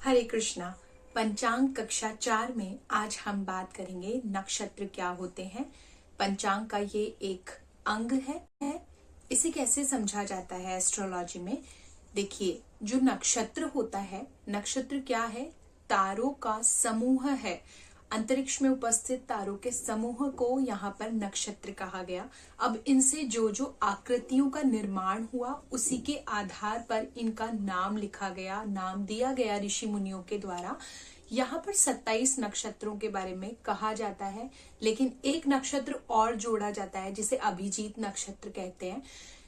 हरे कृष्णा। पंचांग कक्षा 4 में आज हम बात करेंगे नक्षत्र क्या होते हैं। पंचांग का ये एक अंग है। इसे कैसे समझा जाता है एस्ट्रोलॉजी में। देखिए, जो नक्षत्र होता है, नक्षत्र क्या है? तारों का समूह है। अंतरिक्ष में उपस्थित तारों के समूह को यहाँ पर नक्षत्र कहा गया। अब इनसे जो जो आकृतियों का निर्माण हुआ, उसी के आधार पर इनका नाम लिखा गया, नाम दिया गया ऋषि मुनियों के द्वारा। यहाँ पर 27 नक्षत्रों के बारे में कहा जाता है, लेकिन एक नक्षत्र और जोड़ा जाता है जिसे अभिजीत नक्षत्र कहते हैं।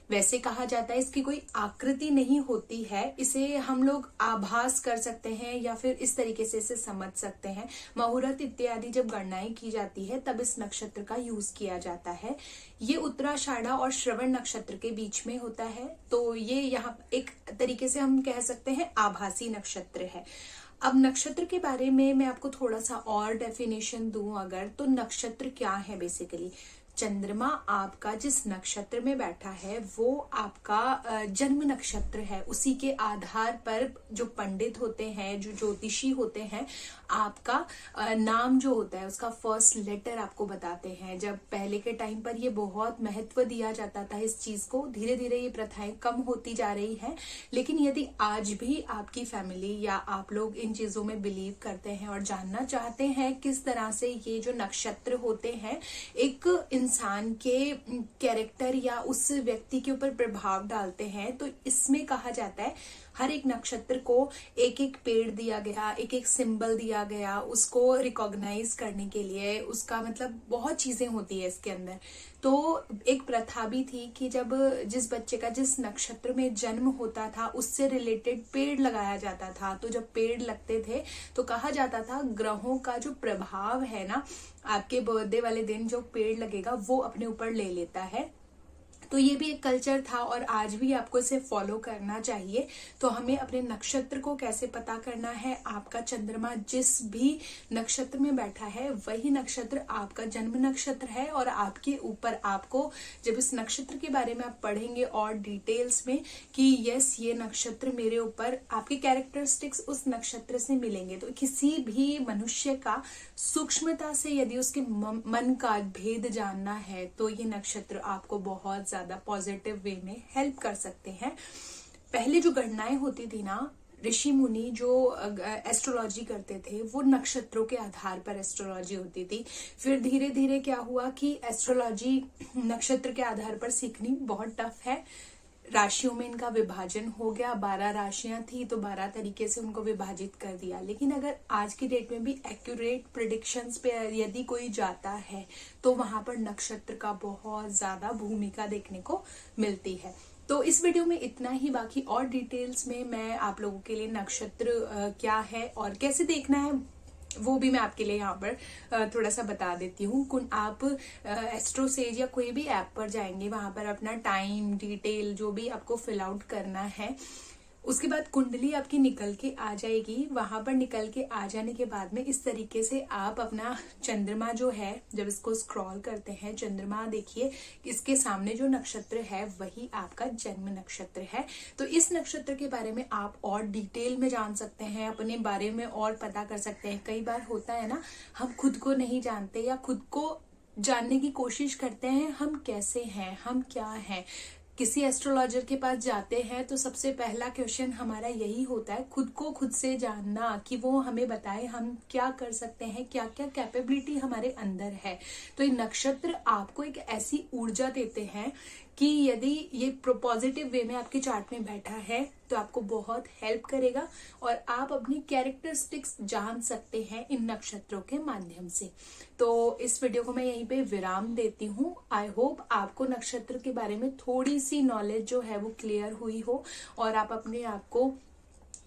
वैसे कहा जाता है इसकी कोई आकृति नहीं होती है, इसे हम लोग आभास कर सकते हैं या फिर इस तरीके से इसे समझ सकते हैं। मुहूर्त इत्यादि जब गणनाएं की जाती है तब इस नक्षत्र का यूज किया जाता है। ये उत्तराषाढ़ा और श्रवण नक्षत्र के बीच में होता है, तो ये यहाँ एक तरीके से हम कह सकते हैं आभासी नक्षत्र है। अब नक्षत्र के बारे में मैं आपको थोड़ा सा और डेफिनेशन दूं अगर, तो नक्षत्र क्या है बेसिकली। चंद्रमा आपका जिस नक्षत्र में बैठा है वो आपका जन्म नक्षत्र है। उसी के आधार पर जो पंडित होते हैं, जो ज्योतिषी होते हैं, आपका नाम जो होता है उसका फर्स्ट लेटर आपको बताते हैं। जब पहले के टाइम पर ये बहुत महत्व दिया जाता था इस चीज को, धीरे धीरे ये प्रथाएं कम होती जा रही है। लेकिन यदि आज भी आपकी फैमिली या आप लोग इन चीजों में बिलीव करते हैं और जानना चाहते हैं किस तरह से ये जो नक्षत्र होते हैं एक इंसान के कैरेक्टर या उस व्यक्ति के ऊपर प्रभाव डालते हैं, तो इसमें कहा जाता है हर एक नक्षत्र को एक एक पेड़ दिया गया, एक एक सिंबल दिया गया उसको रिकॉग्नाइज करने के लिए। उसका मतलब बहुत चीजें होती है इसके अंदर। तो एक प्रथा भी थी कि जब जिस बच्चे का जिस नक्षत्र में जन्म होता था उससे रिलेटेड पेड़ लगाया जाता था। तो जब पेड़ लगते थे तो कहा जाता था ग्रहों का जो प्रभाव है ना, आपके बर्थडे वाले दिन जो पेड़ लगेगा वो अपने ऊपर ले लेता है। तो ये भी एक कल्चर था और आज भी आपको इसे फॉलो करना चाहिए। तो हमें अपने नक्षत्र को कैसे पता करना है, आपका चंद्रमा जिस भी नक्षत्र में बैठा है वही नक्षत्र आपका जन्म नक्षत्र है। और आपके ऊपर आपको जब इस नक्षत्र के बारे में आप पढ़ेंगे और डिटेल्स में कि यस ये नक्षत्र मेरे ऊपर, आपके कैरेक्टरिस्टिक्स उस नक्षत्र से मिलेंगे। तो किसी भी मनुष्य का सूक्ष्मता से यदि उसके मन का भेद जानना है तो ये नक्षत्र आपको बहुत ज्यादा पॉजिटिव वे में हेल्प कर सकते हैं। पहले जो गणनाएं होती थी ना, ऋषि मुनि जो एस्ट्रोलॉजी करते थे वो नक्षत्रों के आधार पर एस्ट्रोलॉजी होती थी। फिर धीरे धीरे क्या हुआ कि एस्ट्रोलॉजी नक्षत्र के आधार पर सीखनी बहुत टफ है। राशियों में इनका विभाजन हो गया, 12 राशियां थी तो 12 तरीके से उनको विभाजित कर दिया। लेकिन अगर आज की डेट में भी एक्यूरेट प्रिडिक्शंस पे यदि कोई जाता है तो वहां पर नक्षत्र का बहुत ज्यादा भूमिका देखने को मिलती है। तो इस वीडियो में इतना ही। बाकी और डिटेल्स में मैं आप लोगों के लिए नक्षत्र क्या है और कैसे देखना है वो भी मैं आपके लिए यहाँ पर थोड़ा सा बता देती हूँ। आप एस्ट्रोसेज या कोई भी ऐप पर जाएंगे, वहां पर अपना टाइम डिटेल जो भी आपको फिल आउट करना है, उसके बाद कुंडली आपकी निकल के आ जाएगी। वहां पर निकल के आ जाने के बाद में इस तरीके से आप अपना चंद्रमा जो है, जब इसको स्क्रॉल करते हैं, चंद्रमा देखिए इसके सामने जो नक्षत्र है वही आपका जन्म नक्षत्र है। तो इस नक्षत्र के बारे में आप और डिटेल में जान सकते हैं, अपने बारे में और पता कर सकते हैं। कई बार होता है ना, हम खुद को नहीं जानते या खुद को जानने की कोशिश करते हैं हम कैसे हैं, हम क्या हैं। किसी एस्ट्रोलॉजर के पास जाते हैं तो सबसे पहला क्वेश्चन हमारा यही होता है, खुद को खुद से जानना, कि वो हमें बताए हम क्या कर सकते हैं, क्या क्या कैपेबिलिटी हमारे अंदर है। तो ये नक्षत्र आपको एक ऐसी ऊर्जा देते हैं कि यदि ये पॉजिटिव वे में आपके चार्ट में बैठा है तो आपको बहुत हेल्प करेगा और आप अपनी कैरेक्टरिस्टिक्स जान सकते हैं इन नक्षत्रों के माध्यम से। तो इस वीडियो को मैं यहीं पे विराम देती हूँ। आई होप आपको नक्षत्र के बारे में थोड़ी सी नॉलेज जो है वो क्लियर हुई हो और आप अपने आप को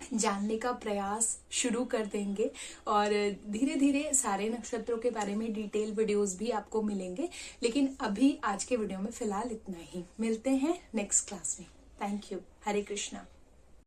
जानने का प्रयास शुरू कर देंगे। और धीरे धीरे सारे नक्षत्रों के बारे में डिटेल वीडियोस भी आपको मिलेंगे। लेकिन अभी आज के वीडियो में फिलहाल इतना ही। मिलते हैं नेक्स्ट क्लास में। Thank you. हरे कृष्णा।